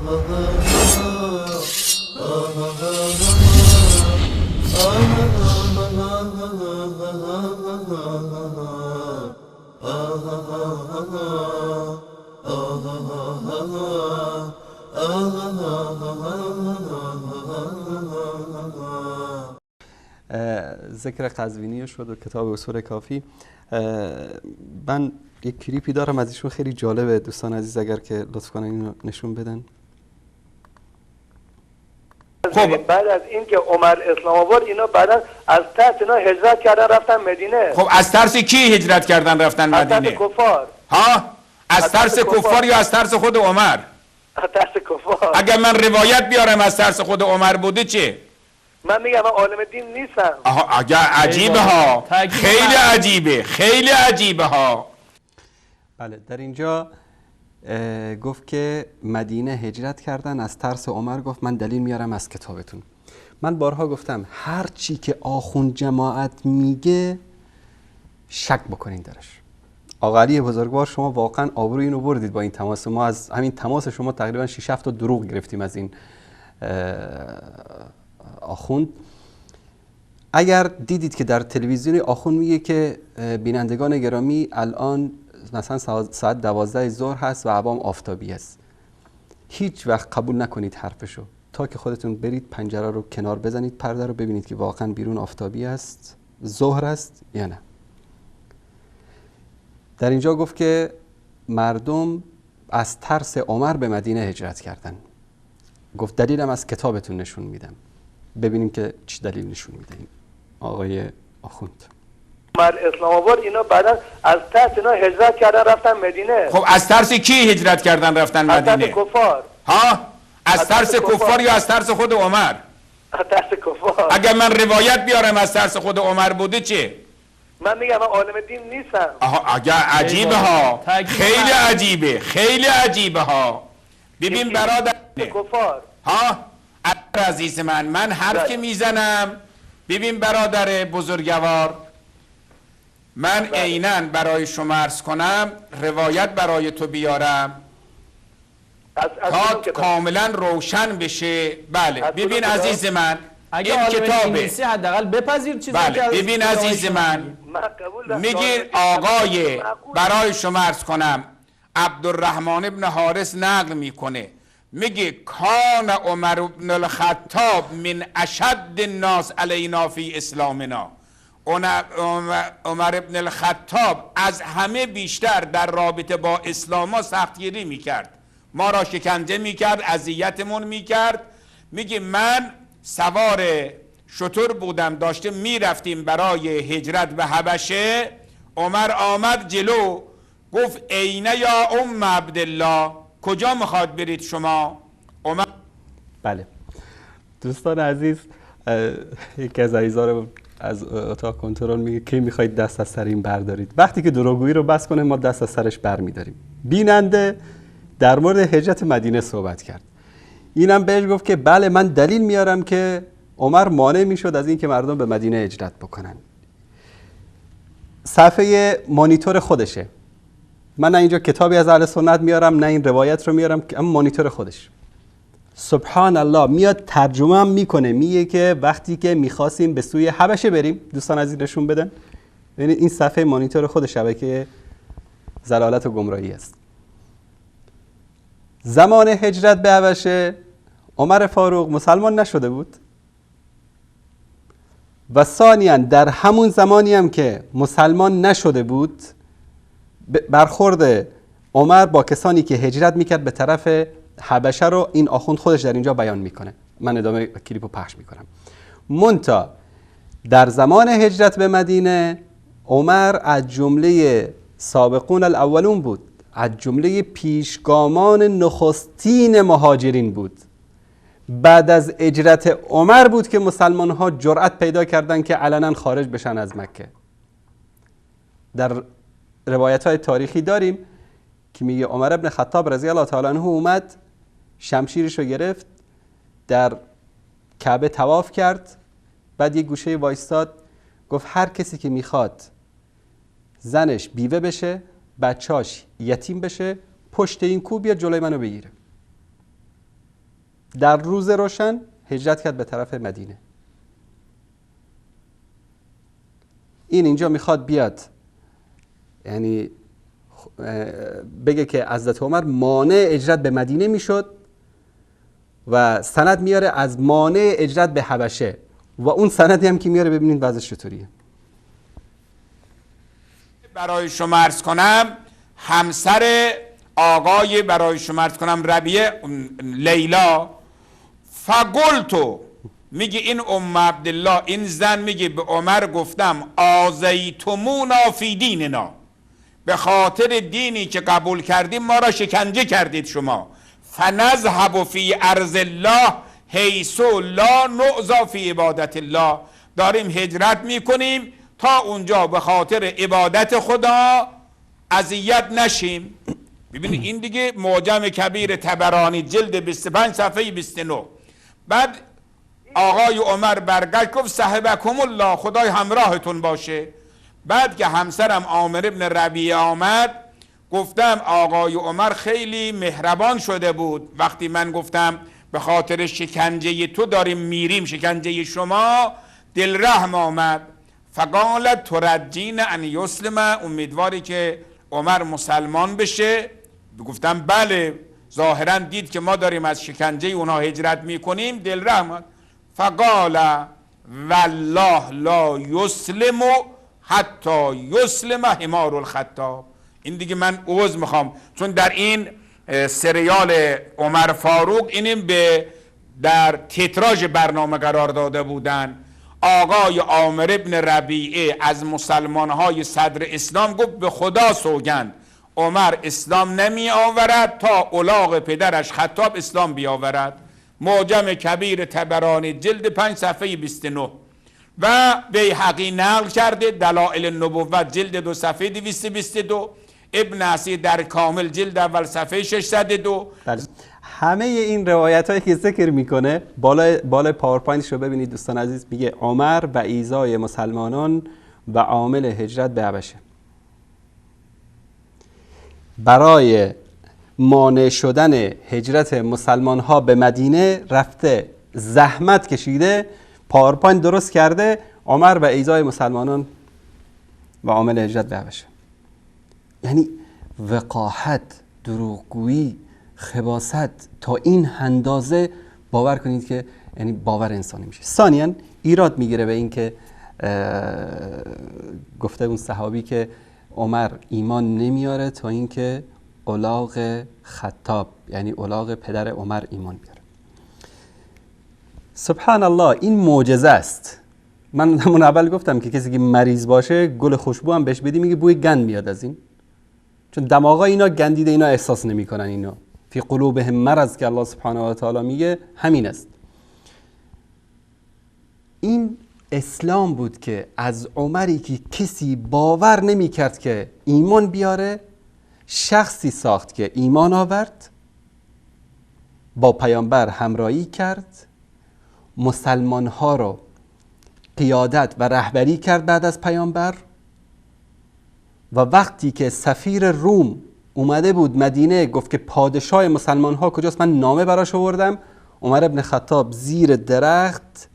ذکر قزوینی شد و کتاب اصول کافی. من یک کلیپی دارم از ایشون خیلی جالبه، دوستان عزیز اگر که لطف کنن اینو نشون بدن. خب بعد از اینکه عمر اسلام آورد اینا بعدا از ترس اینا هجرت کردن رفتن مدینه. خب از ترس کی هجرت کردن رفتن مدینه؟ از ترس کفار. ها؟ از ترس کفار یا از ترس خود عمر؟ از ترس کفار. اگر من روایت بیارم از ترس خود عمر بوده چه؟ من میگم من عالم دین نیستم. اگر عجیبه ها، خیلی عجیبه، خیلی عجیبه ها. بله، در اینجا گفت که مدینه هجرت کردن از ترس عمر. گفت من دلیل میارم از کتابتون. من بارها گفتم هر چی که آخوند جماعت میگه شک بکنین درش. آقا علی بزرگوار شما واقعا آبروی اینو بردید با این تماس. ما از همین تماس شما تقریبا 6-7 تا دروغ گرفتیم از این آخوند. اگر دیدید که در تلویزیون آخوند میگه که بینندگان گرامی الان مثلا ساعت 12 ظهر هست و عوام آفتابی است، هیچ وقت قبول نکنید حرفشو تا که خودتون برید پنجره رو کنار بزنید، پرده رو ببینید که واقعا بیرون آفتابی است، ظهر است یا نه. در اینجا گفت که مردم از ترس عمر به مدینه هجرت کردن. گفت دلیلم از کتابتون نشون میدم. ببینیم که چی دلیل نشون میده این آقای آخوند. عمر اسلام آورد اینا بعدا از ترس اینا هجرت کردن رفتن مدینه. خب از ترس کی هجرت کردن رفتن مدینه؟ از ترس کفار. ها؟ از ترس کفار یا از ترس خود عمر؟ از ترس کفار. اگر من روایت بیارم از ترس خود عمر بوده چه؟ من میگم من عالم دین نیستم. اگر عجیبه ها، خیلی عجیبه، خیلی عجیبه ها. ببین برادر کفار. ها؟ عزیز من حرف که میزنم، ببین برادر بزرگوار، من عیناً برای شما عرض کنم روایت برای تو بیارم تا کاملا روشن بشه. بله ببین عزیز من، این کتابه. حداقل بپذیر چیزی که بله ببین عزیز من، میگه آقای برای شما عرض کنم عبدالرحمن ابن حارث نقل میکنه، میگه کان عمر ابن الخطاب من اشد الناس علینا فی اسلامنا. عمر ابن الخطاب از همه بیشتر در رابطه با اسلام ما سختگیری میکرد، ما را شکنجه میکرد، اذیتمون میکرد. میگه من سوار شتر بودم، داشته میرفتیم برای هجرت به حبشه. عمر آمد جلو، گفت اینه یا ام عبدالله، کجا میخواد برید شما؟ عمر بله دوستان عزیز، یکی از عزیزان از اتاق کنترل میگه کی میخواید دست از سر این بردارید. وقتی که دروغگویی رو بس کنه ما دست از سرش برمیداریم. بیننده در مورد هجرت مدینه صحبت کرد، اینم بهش گفت که بله من دلیل میارم که عمر مانع میشد از این که مردم به مدینه هجرت بکنن. صفحه مانیتور خودشه، من نه اینجا کتابی از اهل سنت میارم نه این روایت رو میارم، اما مانیتور خودش. سبحان الله میاد ترجمه هم میکنه، میگه که وقتی که میخواستیم به سوی حبشه بریم، دوستان عزیز نشون بدن، ببینید این صفحه مانیتور خود شبکه ضلالت و گمراهی است. زمان هجرت به حبشه عمر فاروق مسلمان نشده بود و ثانیاً در همون زمانی هم که مسلمان نشده بود برخورد عمر با کسانی که هجرت میکرد به طرف حبشه رو این آخوند خودش در اینجا بیان میکنه. من ادامه کلیپو پخش میکنم. منتها در زمان هجرت به مدینه عمر از جمله سابقون الاولون بود، از جمله پیشگامان نخستین مهاجرین بود. بعد از هجرت عمر بود که مسلمان ها جرأت پیدا کردن که علنا خارج بشن از مکه. در روایت های تاریخی داریم که میگه عمر ابن خطاب رضی الله تعالی عنه اومد، شمشیرش رو گرفت، در کعبه طواف کرد، بعد یک گوشه وایستاد، گفت هر کسی که میخواد زنش بیوه بشه، بچهاش یتیم بشه، پشت این کوه بیاد جلوی منو بگیره. در روز روشن هجرت کرد به طرف مدینه. این اینجا میخواد بیاد یعنی بگه که حضرت عمر مانع هجرت به مدینه میشد و سند میاره از مانع هجرت به حبشه و اون سندی هم که میاره ببینید وضعش چطوریه. برای شما عرض کنم همسر آقای برای شما عرض کنم ربیعه لیلا فقلتو میگه این ام عبدالله این زن میگه به عمر گفتم آذیتمونا فی دیننا، به خاطر دینی که قبول کردیم ما را شکنجه کردید شما. فنذهب فی ارض الله حیث لا نعذا فی عبادت الله، داریم هجرت میکنیم تا اونجا به خاطر عبادت خدا اذیت نشیم. ببینید این دیگه معجم کبیر طبرانی جلد 25 صفحه 29. بعد آقای عمر برگشت گفت صاحبکم الله، خدای همراهتون باشه. بعد که همسرم عامر ابن ربیعه آمد گفتم آقای عمر خیلی مهربان شده بود، وقتی من گفتم به خاطر شکنجه تو داریم میریم شکنجه شما دل رحم آمد. فقالت ترجین ان یسلم، امیدواری که عمر مسلمان بشه. گفتم بله، ظاهرا دید که ما داریم از شکنجه اونا هجرت میکنیم دل رحم. فقال والله لا یسلم حتی یسلم حمار الخطاب. این دیگه من عوض میخوام، چون در این سریال عمر فاروق اینم به در تتراژ برنامه قرار داده بودن. آقای عامر ابن ربیعه از مسلمانهای صدر اسلام گفت به خدا سوگند عمر اسلام نمی آورد تا الاغ پدرش خطاب اسلام بیاورد. معجم کبیر طبرانی جلد 5 صفحه 29 و بیهقی نقل کرده دلائل نبوت جلد 2 صفحه 222، ابن اسیر در کامل جلد اول صفحه 602. بله. همه این روایت هایی که ذکر میکنه بالای پاورپوینتش رو ببینید دوستان عزیز، میگه عمر و ایذای مسلمانان و عامل هجرت به حبشه. برای مانع شدن هجرت مسلمان ها به مدینه رفته زحمت کشیده، پاورپوینت درست کرده، عمر و ایذای مسلمانان و عامل هجرت به حبشه. یعنی وقاحت، دروغگویی، خباثت تا این اندازه باور کنید که یعنی باور انسانی میشه. ثانیاً ایراد میگیره به این که گفته اون صحابی که عمر ایمان نمیاره تا اینکه الاغ خطاب یعنی الاغ پدر عمر ایمان بیاره. سبحان الله، این معجزه است. من همون اول گفتم که کسی که مریض باشه گل خوشبو هم بهش بدی میگه بوی گند میاد از این، چون دماغا اینا گندیده، اینا احساس نمیکنن. اینا فی قلوبهم مرض که الله سبحانه و تعالی میگه همین است. این اسلام بود که از عمری که کسی باور نمیکرد که ایمان بیاره، شخصی ساخت که ایمان آورد، با پیامبر همراهی کرد، مسلمان ها رو قیادت و رهبری کرد بعد از پیامبر. و وقتی که سفیر روم اومده بود مدینه گفت که پادشاه مسلمان ها کجاست، من نامه براش آوردم، عمر ابن خطاب زیر درخت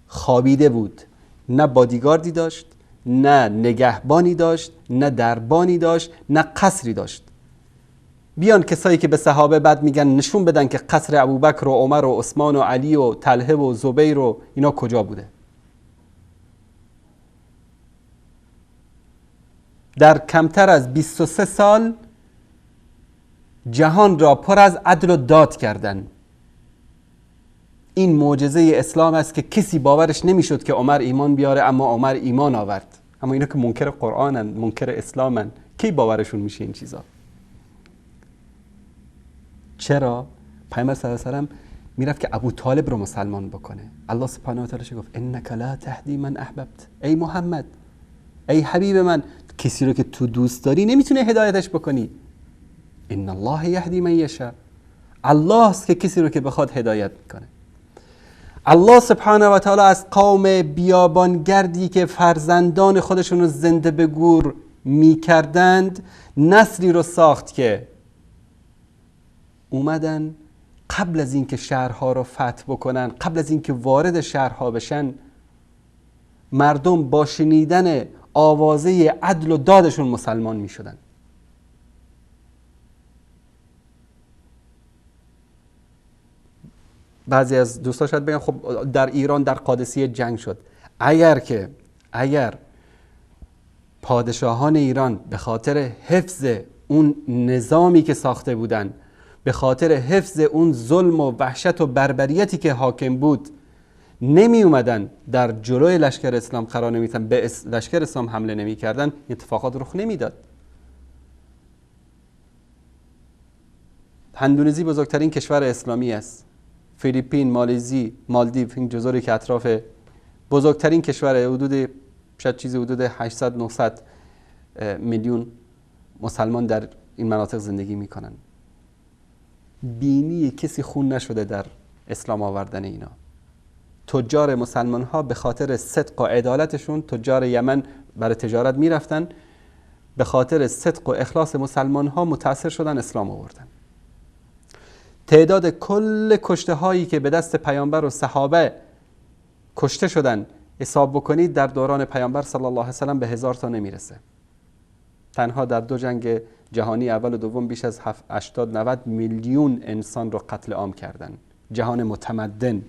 خوابیده بود، نه بادیگاردی داشت، نه نگهبانی داشت، نه دربانی داشت، نه قصری داشت. بیان کسایی که به صحابه بعد میگن نشون بدن که قصر ابوبکر و عمر و عثمان و علی و طلحه و زبیر و اینا کجا بوده. در کمتر از 23 سال جهان را پر از عدل و داد کردن. این معجزه اسلام است که کسی باورش نمیشد که عمر ایمان بیاره، اما عمر ایمان آورد. اما اینا که منکر قرآنن، منکر اسلامن، کی باورشون میشه این چیزا؟ چرا؟ پیامبر صلی الله علیه و آله میرفت که ابو طالب رو مسلمان بکنه. الله سبحانه و تعالی گفت انک لا تهدی من احببت، ای محمد، ای حبیب من، کسی رو که تو دوست داری نمیتونه هدایتش بکنی. ان الله یهدی من یشاء، الله است که کسی رو که بخواد هدایت میکنه. الله سبحانه و تعالی از قوم بیابانگردی که فرزندان خودشون رو زنده به گور میکردند نسلی رو ساخت که اومدن قبل از اینکه شهرها رو فتح بکنن، قبل از اینکه وارد شهرها بشن، مردم با شنیدن آوازه عدل و دادشون مسلمان می شدن. بعضی از دوستا شاید بگن خب در ایران در قادسیه جنگ شد. اگر پادشاهان ایران به خاطر حفظ اون نظامی که ساخته بودن، به خاطر حفظ اون ظلم و وحشت و بربریتی که حاکم بود نمی اومدن در جلوی لشکر اسلام قرار نمیتن، به لشکر اسلام حمله نمی کردن، اتفاقات رخ نمیداد. اندونزی بزرگترین کشور اسلامی است. فیلیپین، مالدیو، این جزری که اطراف بزرگترین کشور، حدود شاید چیزی حدود 800-900 میلیون مسلمان در این مناطق زندگی میکنن. بینی کسی خون نشده در اسلام آوردن اینا. تجار مسلمان ها به خاطر صدق و عدالتشون، تجار یمن برای تجارت میرفتن، به خاطر صدق و اخلاص مسلمان ها متاثر شدن، اسلام آوردن. تعداد کل کشته هایی که به دست پیامبر و صحابه کشته شدن حساب بکنید در دوران پیامبر صلی الله علیه و سلم به 1000 تا نمیرسه. تنها در 2 جنگ جهانی اول و دوم بیش از 80-90 میلیون انسان رو قتل عام کردن. جهان متمدن.